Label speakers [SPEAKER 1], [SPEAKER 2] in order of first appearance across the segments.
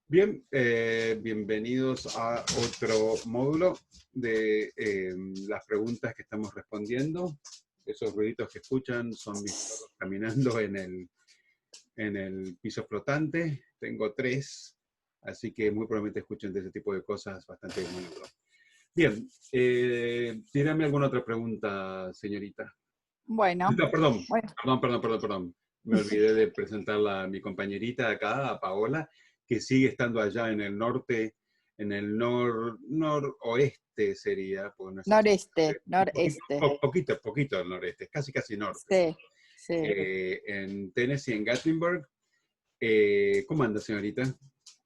[SPEAKER 1] Bien, bienvenidos a otro módulo de las preguntas que estamos respondiendo. Esos ruiditos que escuchan son mis perros caminando en el piso flotante. Tengo 3, así que muy probablemente escuchen de ese tipo de cosas bastante bonito. Bien, tírame alguna otra pregunta, señorita.
[SPEAKER 2] Bueno.
[SPEAKER 1] Perdón. Me olvidé de presentarla a mi compañerita acá, a Paola, que sigue estando allá en el norte, en el noroeste sería. Pues no sé
[SPEAKER 2] noreste.
[SPEAKER 1] Poquito al noreste, casi norte.
[SPEAKER 2] Sí.
[SPEAKER 1] En Tennessee, en Gatlinburg. ¿Cómo anda, señorita?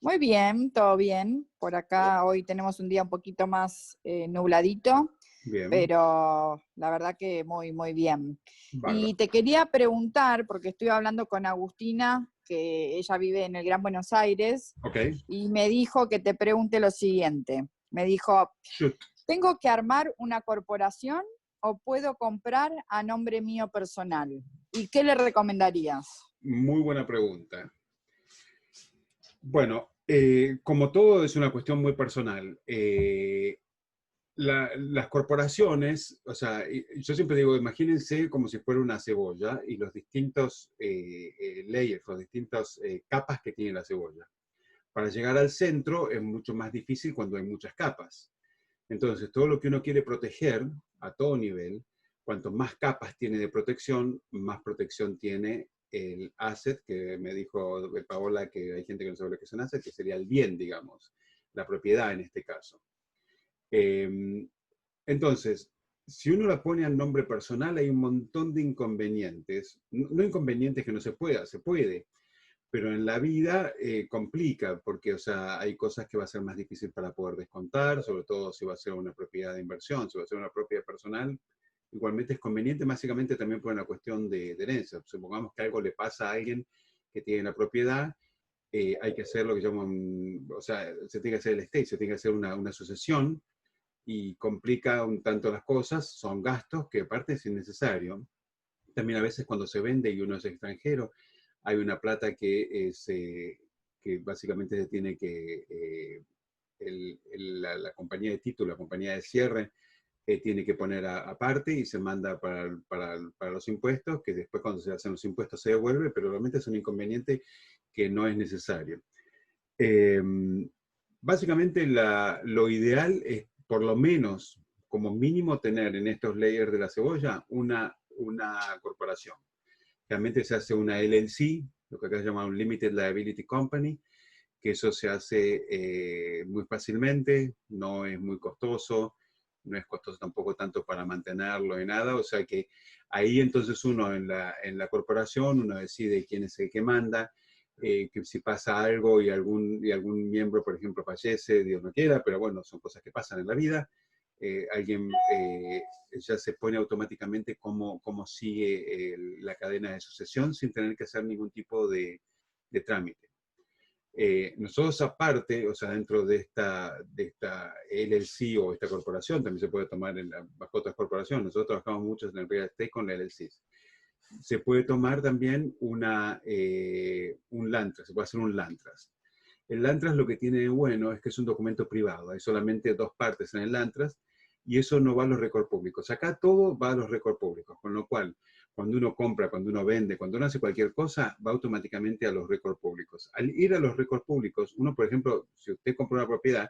[SPEAKER 2] Muy bien, todo bien. Por acá hoy tenemos un día un poquito más nubladito.
[SPEAKER 1] Bien.
[SPEAKER 2] Pero la verdad que muy, muy bien.
[SPEAKER 1] Bárbaro.
[SPEAKER 2] Y te quería preguntar, porque estoy hablando con Agustina, que ella vive en el Gran Buenos Aires, y me dijo que te pregunte lo siguiente. Me dijo, ¿tengo que armar una corporación o puedo comprar a nombre mío personal? ¿Y qué le recomendarías?
[SPEAKER 1] Muy buena pregunta. Bueno, como todo es una cuestión muy personal. Las corporaciones, o sea, yo siempre digo, imagínense como si fuera una cebolla y los distintos layers, las distintas capas que tiene la cebolla. Para llegar al centro es mucho más difícil cuando hay muchas capas. Entonces, todo lo que uno quiere proteger a todo nivel, cuanto más capas tiene de protección, más protección tiene el asset, que me dijo Paola que hay gente que no sabe lo que es un asset, que sería el bien, digamos, la propiedad en este caso. Entonces, si uno la pone al nombre personal, hay un montón de inconvenientes. No inconvenientes que no se pueda, se puede, pero en la vida complica, porque o sea, hay cosas que va a ser más difícil para poder descontar, sobre todo si va a ser una propiedad de inversión, si va a ser una propiedad personal. Igualmente es conveniente, básicamente también por una cuestión de herencia. Supongamos que algo le pasa a alguien que tiene la propiedad, hay que hacer lo que llaman, o sea, se tiene que hacer el estate, se tiene que hacer una sucesión, y complica un tanto las cosas, son gastos que aparte es innecesario. También a veces cuando se vende y uno es extranjero, hay una plata que básicamente se tiene que, la compañía de título, la compañía de cierre, tiene que poner aparte y se manda para los impuestos, que después cuando se hacen los impuestos se devuelve, pero realmente es un inconveniente que no es necesario. Básicamente lo ideal es por lo menos, como mínimo, tener en estos layers de la cebolla una corporación. Realmente se hace una LLC, lo que acá se llama un Limited Liability Company, que eso se hace muy fácilmente, no es muy costoso, no es costoso tampoco tanto para mantenerlo y nada, o sea que ahí entonces uno en la corporación, uno decide quién es el que manda, que si pasa algo y algún miembro, por ejemplo, fallece, Dios no quiera, pero bueno, son cosas que pasan en la vida, alguien ya se pone automáticamente cómo sigue la cadena de sucesión sin tener que hacer ningún tipo de trámite. Nosotros aparte, o sea, dentro de esta LLC o esta corporación, también se puede tomar bajo otras corporaciones, nosotros trabajamos mucho en el real estate con la LLC. Se puede tomar también un land trust, se puede hacer un land trust. El land trust lo que tiene de bueno es que es un documento privado, hay solamente 2 partes en el land trust y eso no va a los récords públicos. Acá todo va a los récords públicos, con lo cual cuando uno compra, cuando uno vende, cuando uno hace cualquier cosa, va automáticamente a los récords públicos. Al ir a los récords públicos, uno, por ejemplo, si usted compra una propiedad,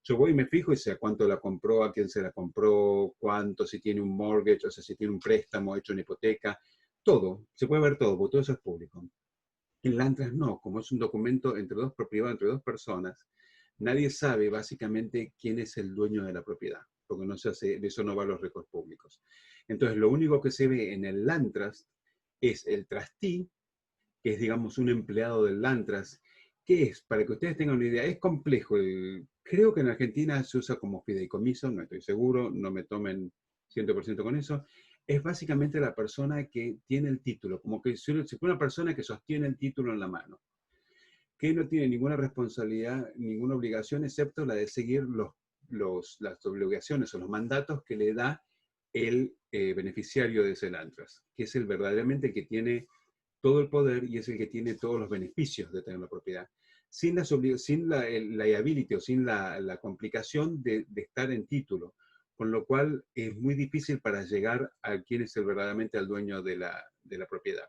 [SPEAKER 1] yo voy y me fijo y sé a cuánto la compró, a quién se la compró, cuánto, si tiene un mortgage, o sea, si tiene un préstamo hecho en hipoteca, todo, se puede ver todo, porque todo eso es público. El land trust no, como es un documento entre 2 propiedades, entre 2 personas, nadie sabe básicamente quién es el dueño de la propiedad, porque no se hace, de eso no va a los récords públicos. Entonces, lo único que se ve en el land trust es el trustee, que es, digamos, un empleado del land trust, que es, para que ustedes tengan una idea, es complejo Creo que en Argentina se usa como fideicomiso, no estoy seguro, no me tomen 100% con eso. Es básicamente la persona que tiene el título, como que si fue una persona que sostiene el título en la mano, que no tiene ninguna responsabilidad, ninguna obligación, excepto la de seguir las obligaciones o los mandatos que le da el beneficiario de ese Lantras, que es el verdaderamente que tiene todo el poder y es el que tiene todos los beneficios de tener la propiedad, sin la liability o sin la complicación de estar en título, con lo cual es muy difícil para llegar a quién es verdaderamente el dueño de la propiedad.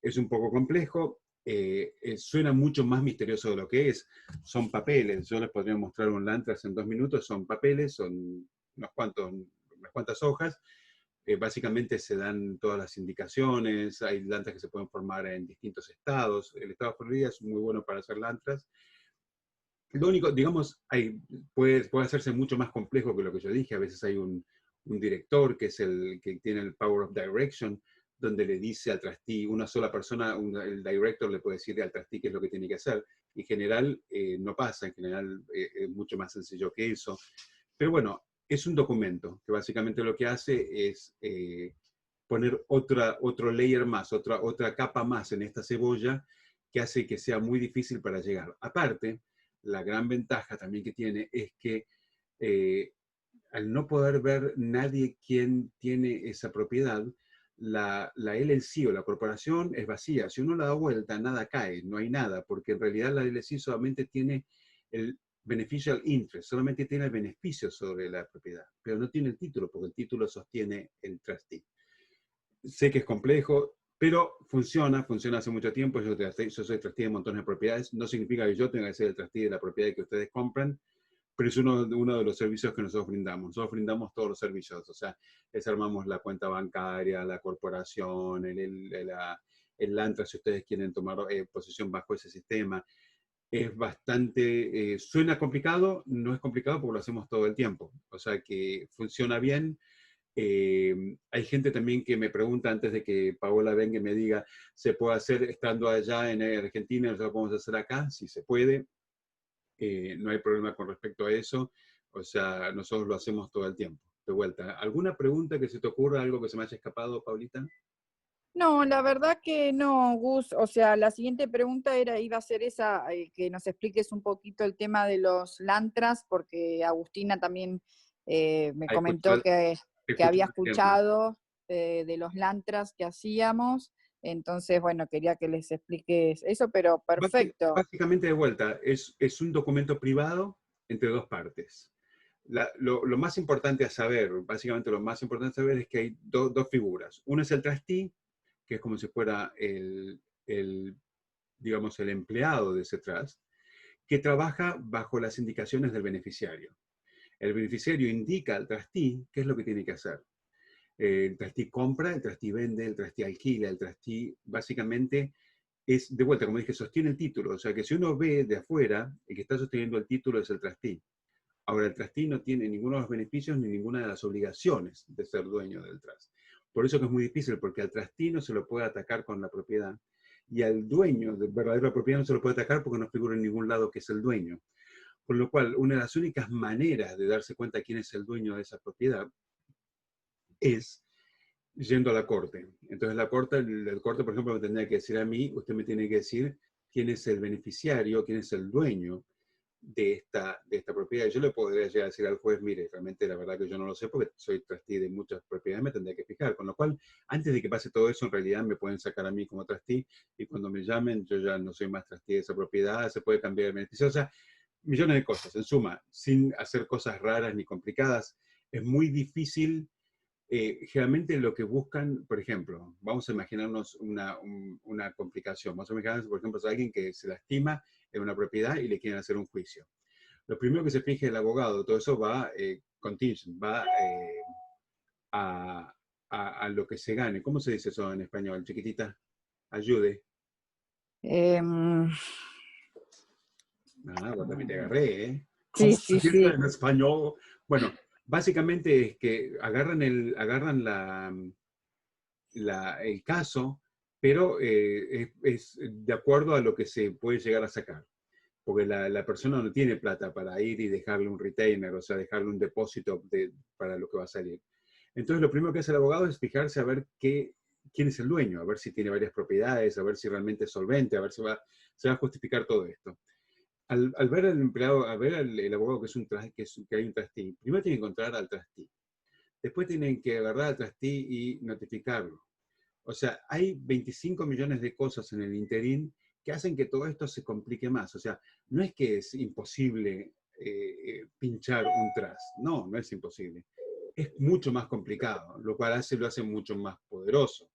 [SPEAKER 1] Es un poco complejo, suena mucho más misterioso de lo que es. Son papeles, yo les podría mostrar un Lantras en 2 minutos, son papeles, son unas cuantas hojas. Básicamente se dan todas las indicaciones, hay lantras que se pueden formar en distintos estados. El estado de Florida es muy bueno para hacer lantras. Lo único, digamos, puede hacerse mucho más complejo que lo que yo dije. A veces hay un director que es el que tiene el power of direction, donde le dice al trustee, una sola persona, el director le puede decir al trustee qué es lo que tiene que hacer. En general no pasa, en general es mucho más sencillo que eso. Pero bueno, es un documento que básicamente lo que hace es poner otro layer más, otra capa más en esta cebolla que hace que sea muy difícil para llegar. Aparte, la gran ventaja también que tiene es que al no poder ver nadie quién tiene esa propiedad, la LLC o la corporación es vacía. Si uno la da vuelta, nada cae, no hay nada, porque en realidad la LLC solamente tiene el beneficial interest, solamente tiene el beneficio sobre la propiedad, pero no tiene el título, porque el título sostiene el trustee. Sé que es complejo, pero funciona hace mucho tiempo. Yo soy trustee de montones de propiedades. No significa que yo tenga que ser el trustee de la propiedad que ustedes compran, pero es uno de los servicios que nosotros brindamos. Nosotros brindamos todos los servicios, o sea, les armamos la cuenta bancaria, la corporación, el Lantra, si ustedes quieren tomar posesión bajo ese sistema. Es bastante, suena complicado, no es complicado porque lo hacemos todo el tiempo. O sea que funciona bien. Hay gente también que me pregunta antes de que Paola venga y me diga, ¿se puede hacer estando allá en Argentina? ¿Nosotros podemos hacer acá? Sí se puede. No hay problema con respecto a eso. O sea, nosotros lo hacemos todo el tiempo. De vuelta, ¿alguna pregunta que se te ocurra, algo que se me haya escapado, Paulita?
[SPEAKER 2] No, la verdad que no, Gus. O sea, la siguiente pregunta iba a ser esa, que nos expliques un poquito el tema de los lantras, porque Agustina también me comentó que había escuchado de los lantras que hacíamos. Entonces, bueno, quería que les expliques eso, pero perfecto.
[SPEAKER 1] Básicamente, de vuelta, es un documento privado entre dos partes. Lo más importante a saber, básicamente lo más importante a saber es que hay dos figuras. Uno es el trustee, que es como si fuera digamos, el empleado de ese trust, que trabaja bajo las indicaciones del beneficiario. El beneficiario indica al trustee qué es lo que tiene que hacer. El trustee compra, el trustee vende, el trustee alquila, el trustee básicamente es, de vuelta, como dije, sostiene el título. O sea que si uno ve de afuera, el que está sosteniendo el título es el trustee. Ahora, el trustee no tiene ninguno de los beneficios ni ninguna de las obligaciones de ser dueño del trust. Por eso que es muy difícil, porque al trustee no se lo puede atacar con la propiedad y al dueño de verdadera propiedad no se lo puede atacar porque no figura en ningún lado que es el dueño. Con lo cual, una de las únicas maneras de darse cuenta quién es el dueño de esa propiedad es yendo a la corte. Entonces la corte, por ejemplo, me tendría que decir a mí, usted me tiene que decir quién es el beneficiario, quién es el dueño de esta propiedad. Yo le podría llegar a decir al juez, mire, realmente la verdad que yo no lo sé porque soy trustee de muchas propiedades, me tendría que fijar. Con lo cual, antes de que pase todo eso, en realidad me pueden sacar a mí como trustee y cuando me llamen, yo ya no soy más trustee de esa propiedad, se puede cambiar el beneficio. O sea, millones de cosas. En suma, sin hacer cosas raras ni complicadas, es muy difícil. Generalmente lo que buscan, por ejemplo, vamos a imaginarnos una complicación. Vamos a imaginarnos, por ejemplo, a alguien que se lastima en una propiedad y le quieren hacer un juicio. Lo primero que se fije el abogado, todo eso va contingent, va a lo que se gane. ¿Cómo se dice eso en español, chiquitita? Ayude. También te agarré, ¿eh?
[SPEAKER 2] Sí, sí, sí.
[SPEAKER 1] En español. Bueno, básicamente es que agarran el caso, pero es de acuerdo a lo que se puede llegar a sacar. porque la persona no tiene plata para ir y dejarle un retainer, o sea, dejarle un depósito para lo que va a salir. Entonces, lo primero que hace el abogado es fijarse a ver quién es el dueño, a ver si tiene varias propiedades, a ver si realmente es solvente, a ver si se va a justificar todo esto. Al ver al empleado, al ver al abogado que hay un trustee, primero tiene que encontrar al trustee. Después tienen que agarrar al trustee y notificarlo. O sea, hay 25 millones de cosas en el interín que hacen que todo esto se complique más. O sea, no es que es imposible pinchar un trust. No, no es imposible. Es mucho más complicado, lo cual lo hace mucho más poderoso.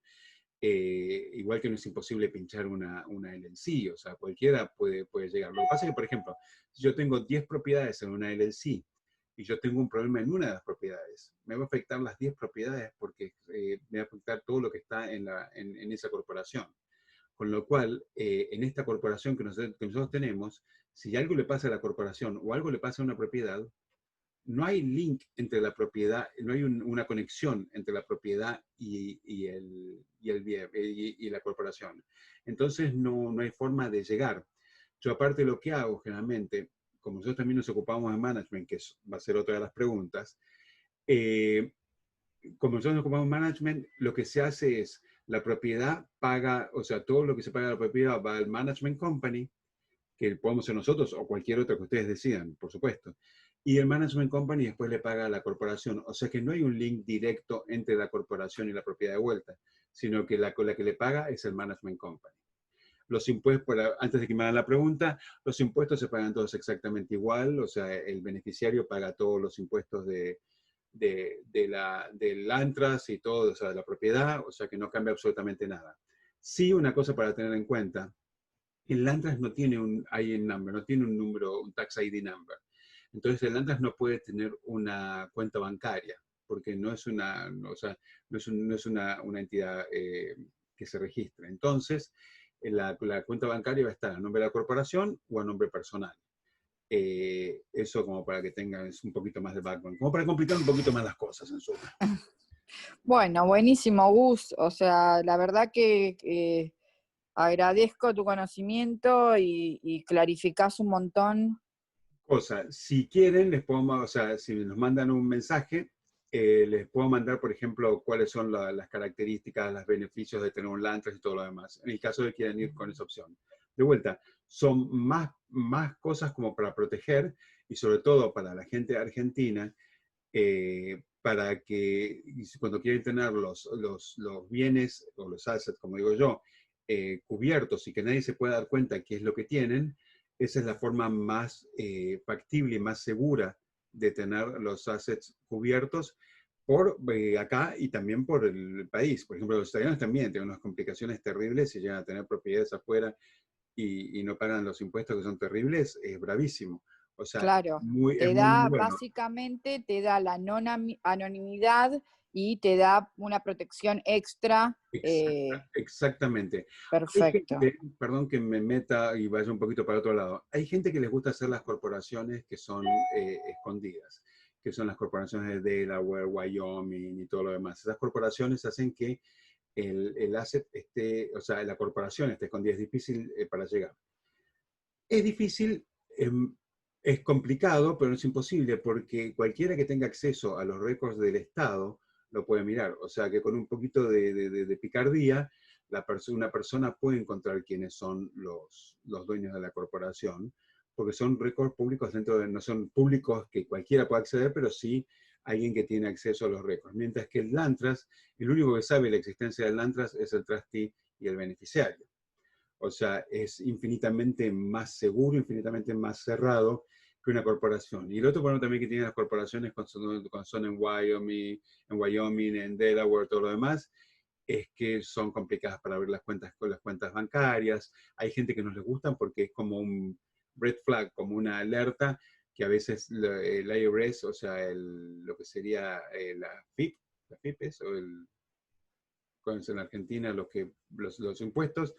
[SPEAKER 1] Igual que no es imposible pinchar una LLC, o sea, cualquiera puede llegar. Lo que pasa es que, por ejemplo, si yo tengo 10 propiedades en una LLC y yo tengo un problema en una de las propiedades, me va a afectar las 10 propiedades porque me va a afectar todo lo que está en esa corporación. Con lo cual, en esta corporación que nosotros tenemos, si algo le pasa a la corporación o algo le pasa a una propiedad, no hay link entre la propiedad, no hay una conexión entre la propiedad y la corporación. Entonces no hay forma de llegar. Yo aparte lo que hago generalmente, como nosotros también nos ocupamos de management, que va a ser otra de las preguntas, como nosotros nos ocupamos de management, lo que se hace es la propiedad paga, o sea, todo lo que se paga de la propiedad va al management company, que podemos ser nosotros o cualquier otra que ustedes decidan, por supuesto. Y el management company después le paga a la corporación. O sea que no hay un link directo entre la corporación y la propiedad de vuelta, sino que la que le paga es el management company. Los impuestos, antes de que me hagan la pregunta, los impuestos se pagan todos exactamente igual, o sea, el beneficiario paga todos los impuestos del Antras y todo, o sea, de la propiedad, o sea que no cambia absolutamente nada. Sí, una cosa para tener en cuenta, el Antras no tiene un IN number, no tiene un número, un tax ID number. Entonces el Antras no puede tener una cuenta bancaria, porque no es una, o sea, no es una entidad que se registre. Entonces, la cuenta bancaria va a estar a nombre de la corporación o a nombre personal. Eso como para que tengan un poquito más de background, como para complicar un poquito más las cosas en suma.
[SPEAKER 2] Bueno, buenísimo, Gus. O sea, la verdad que agradezco tu conocimiento y clarificás un montón.
[SPEAKER 1] Si quieren, les puedo, o sea, si nos mandan un mensaje, les puedo mandar, por ejemplo, cuáles son las características, los beneficios de tener un Lantras y todo lo demás, en el caso de que quieran ir con esa opción. De vuelta, son más cosas como para proteger y sobre todo para la gente argentina, para que cuando quieren tener los bienes o los assets, como digo yo, cubiertos y que nadie se pueda dar cuenta qué es lo que tienen, esa es la forma más factible y más segura de tener los assets cubiertos por acá y también por el país. Por ejemplo, los italianos también tienen unas complicaciones terribles si llegan a tener propiedades afuera y no pagan los impuestos que son terribles, es bravísimo. O sea,
[SPEAKER 2] Claro,
[SPEAKER 1] es muy bueno.
[SPEAKER 2] básicamente te da la anonimidad y te da una protección extra.
[SPEAKER 1] Exactamente. Hay
[SPEAKER 2] Perfecto.
[SPEAKER 1] gente, perdón que me meta y vaya un poquito para otro lado, hay gente que les gusta hacer las corporaciones que son escondidas, que son las corporaciones de Delaware, Wyoming y todo lo demás. Esas corporaciones hacen que el asset esté, o sea, la corporación esté escondida, es difícil para llegar. Es difícil, es complicado, pero no es imposible, porque cualquiera que tenga acceso a los récords del Estado lo puede mirar. O sea que con un poquito de picardía, una persona puede encontrar quiénes son los dueños de la corporación, porque son récords públicos no son públicos que cualquiera pueda acceder, pero sí alguien que tiene acceso a los récords. Mientras que el Lantras, el único que sabe la existencia del Lantras es el trustee y el beneficiario. O sea, es infinitamente más seguro, infinitamente más cerrado que una corporación. Y el otro problema también que tienen las corporaciones cuando son en Wyoming, en Delaware, todo lo demás, es que son complicadas para abrir las cuentas con las cuentas bancarias. Hay gente que no les gustan porque es como un red flag, como una alerta que a veces el IRS, o sea, lo que sería la FIP es, o en Argentina los impuestos,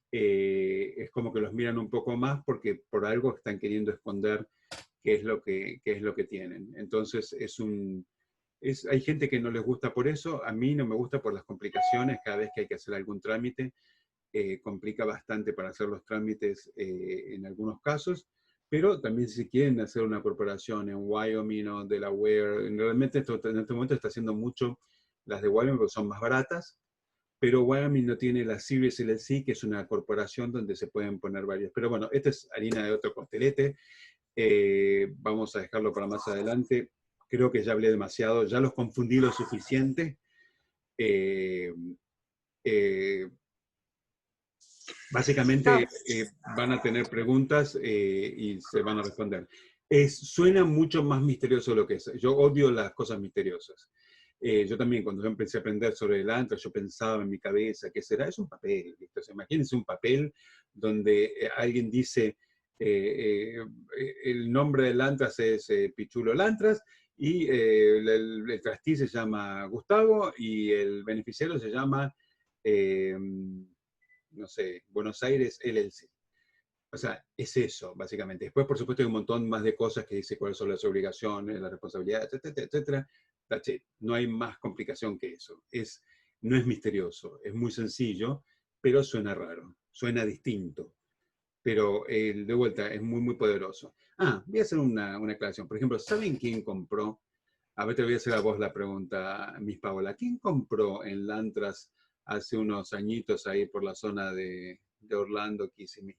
[SPEAKER 1] es como que los miran un poco más porque por algo están queriendo esconder qué es lo que tienen. Entonces hay gente que no les gusta por eso, a mí no me gusta por las complicaciones cada vez que hay que hacer algún trámite, complica bastante para hacer los trámites en algunos casos, pero también si quieren hacer una corporación en Wyoming o Delaware, realmente en este momento está haciendo mucho las de Wyoming porque son más baratas, pero Wyoming no tiene la Series LLC, que es una corporación donde se pueden poner varias. Pero bueno, esta es harina de otro costelete. Vamos a dejarlo para más adelante. Creo que ya hablé demasiado, ya los confundí lo suficiente. Básicamente van a tener preguntas y se van a responder. Suena mucho más misterioso de lo que es. Yo odio las cosas misteriosas. Yo también, cuando yo empecé a aprender sobre el Antras, yo pensaba en mi cabeza, ¿qué será? Es un papel. ¿Viste? O sea, imagínense un papel donde alguien dice, el nombre del Antras es Pichulo Lantras, y el trustee se llama Gustavo, y el beneficiario se llama, no sé, Buenos Aires LLC. O sea, es eso, básicamente. Después, por supuesto, hay un montón más de cosas que dice cuáles son las obligaciones, las responsabilidades, etcétera, etcétera. That's it. No hay más complicación que eso. No es misterioso, es muy sencillo, pero suena raro, suena distinto. Pero de vuelta, es muy, muy poderoso. Voy a hacer una aclaración. Por ejemplo, ¿saben quién compró? A ver, te voy a hacer a vos la pregunta, Miss Paola. ¿Quién compró en Lantras hace unos añitos ahí por la zona de Orlando, Kissimmee?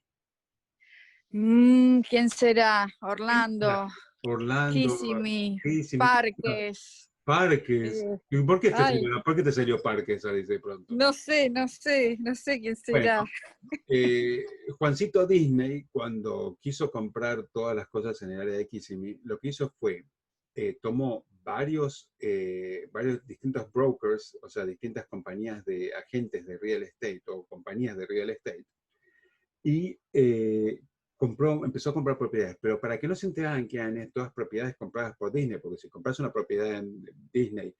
[SPEAKER 2] ¿Quién será? Orlando,
[SPEAKER 1] Orlando,
[SPEAKER 2] Kissimmee,
[SPEAKER 1] Kissimmee.
[SPEAKER 2] Parques.
[SPEAKER 1] Parques. ¿Y por
[SPEAKER 2] Ay,
[SPEAKER 1] por qué te salió Parques ahí de pronto?
[SPEAKER 2] no sé, no sé, no sé quién
[SPEAKER 1] Bueno,
[SPEAKER 2] será.
[SPEAKER 1] Juancito Disney, cuando quiso comprar todas las cosas en el área de Kissimmee, lo que hizo fue, tomó varios distintos brokers, o sea, distintas compañías de agentes de real estate o compañías de real estate, y empezó a comprar propiedades. Pero para que no se enteraran que eran todas propiedades compradas por Disney, porque si compras una propiedad en Disney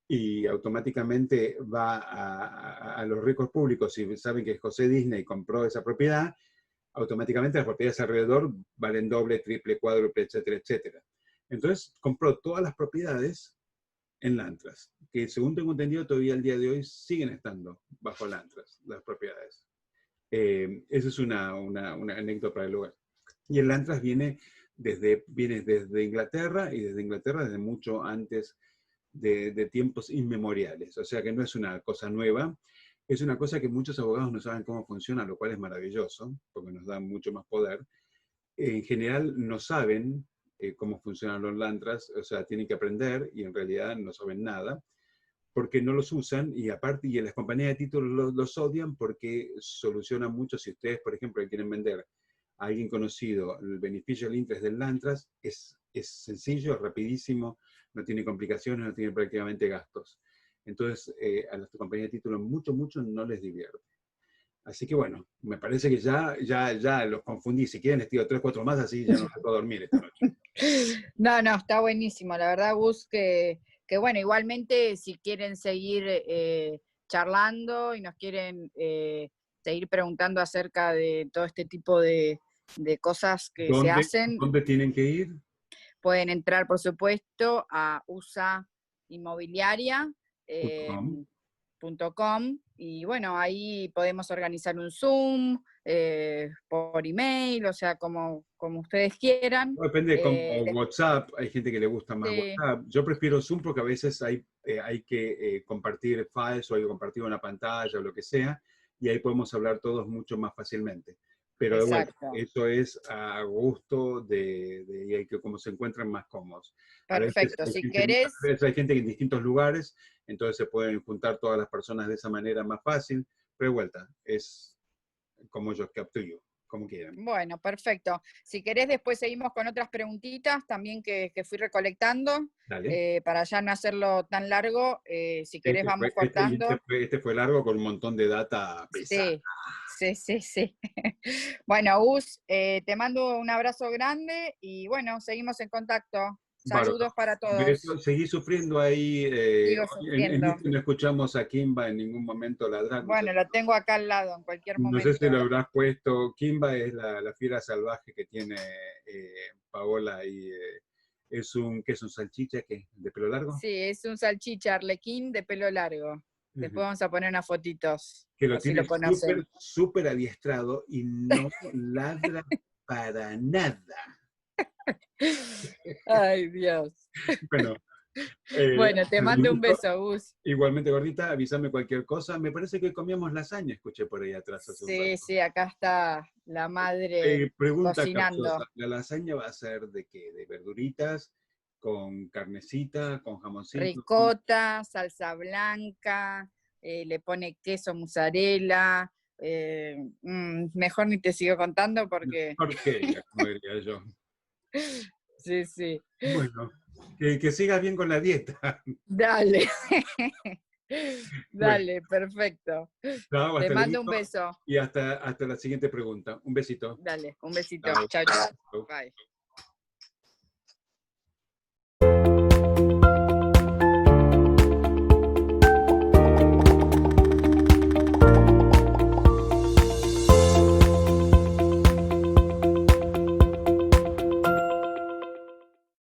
[SPEAKER 1] y automáticamente va a los ricos públicos y saben que José Disney compró esa propiedad, automáticamente las propiedades alrededor valen doble, triple, cuádruple, etcétera, etcétera. Entonces compró todas las propiedades en Lantras, que según tengo entendido todavía al día de hoy siguen estando bajo Lantras, las propiedades. Esa es una anécdota para el lugar. Y el Lantras viene desde Inglaterra, y desde Inglaterra desde mucho antes de tiempos inmemoriales. O sea que no es una cosa nueva, es una cosa que muchos abogados no saben cómo funciona, lo cual es maravilloso, porque nos da mucho más poder. En general no saben cómo funcionan los Lantras, o sea, tienen que aprender y en realidad no saben nada porque no los usan y aparte, y en las compañías de títulos los odian porque solucionan mucho. Si ustedes, por ejemplo, quieren vender a alguien conocido el beneficio del interés del Lantras, es sencillo, rapidísimo, no tiene complicaciones, no tiene prácticamente gastos. Entonces, a las compañías de títulos mucho no les divierte. Así que bueno, me parece que ya los confundí. Si quieren, les tiro 3, 4 más, así ya no se puedo dormir esta noche.
[SPEAKER 2] No, está buenísimo. La verdad, Gus, que bueno, igualmente si quieren seguir charlando y nos quieren seguir preguntando acerca de todo este tipo de cosas que se hacen,
[SPEAKER 1] ¿Dónde tienen que ir?
[SPEAKER 2] pueden entrar, por supuesto, a USA Inmobiliaria. .com y bueno, ahí podemos organizar un Zoom por email, o sea, como ustedes quieran.
[SPEAKER 1] Depende, o WhatsApp, hay gente que le gusta más
[SPEAKER 2] Sí.
[SPEAKER 1] WhatsApp. Yo prefiero Zoom porque a veces hay que compartir files o hay que compartir una pantalla o lo que sea, y ahí podemos hablar todos mucho más fácilmente. Pero de vuelta, eso es a gusto y hay que como se encuentran más cómodos.
[SPEAKER 2] Perfecto, si querés.
[SPEAKER 1] A veces hay gente en distintos lugares, entonces se pueden juntar todas las personas de esa manera más fácil, pero de vuelta, es como yo capto yo. Como quieran.
[SPEAKER 2] Bueno, perfecto. Si querés, después seguimos con otras preguntitas también que fui recolectando. Para ya no hacerlo tan largo. Si querés, vamos cortando.
[SPEAKER 1] Este fue largo con un montón de data pesada.
[SPEAKER 2] Sí. Bueno, Gus, te mando un abrazo grande y bueno, seguimos en contacto. Saludos para todos.
[SPEAKER 1] Seguí sufriendo ahí.
[SPEAKER 2] Sigo sufriendo.
[SPEAKER 1] No escuchamos a Kimba en ningún momento ladrar.
[SPEAKER 2] Bueno, lo tengo acá al lado en cualquier momento.
[SPEAKER 1] No sé si lo habrás puesto. Kimba es la fiera salvaje que tiene Paola y ¿qué es un salchicha que de pelo largo?
[SPEAKER 2] Sí, es un salchicha arlequín de pelo largo. Después vamos a poner unas fotitos.
[SPEAKER 1] Que lo tiene súper adiestrado y no ladra para nada.
[SPEAKER 2] Ay, Dios.
[SPEAKER 1] Bueno,
[SPEAKER 2] bueno, te mando un beso, Gus.
[SPEAKER 1] Igualmente, gordita, avísame cualquier cosa. Me parece que comíamos lasaña, escuché por ahí atrás.
[SPEAKER 2] Sí, sí, acá está la madre cocinando.
[SPEAKER 1] Capciosa, ¿la lasaña va a ser de qué? ¿De verduritas? ¿Con carnecita? ¿Con jamoncito?
[SPEAKER 2] Ricota, salsa blanca, le pone queso mozzarella. Mejor ni te sigo contando porque...
[SPEAKER 1] Porquería, como diría yo.
[SPEAKER 2] Sí, sí.
[SPEAKER 1] Bueno, que sigas bien con la dieta.
[SPEAKER 2] Dale. Dale, perfecto. Te mando un beso.
[SPEAKER 1] Y hasta la siguiente pregunta. Un besito.
[SPEAKER 2] Dale, un besito. Chao, chao. Bye.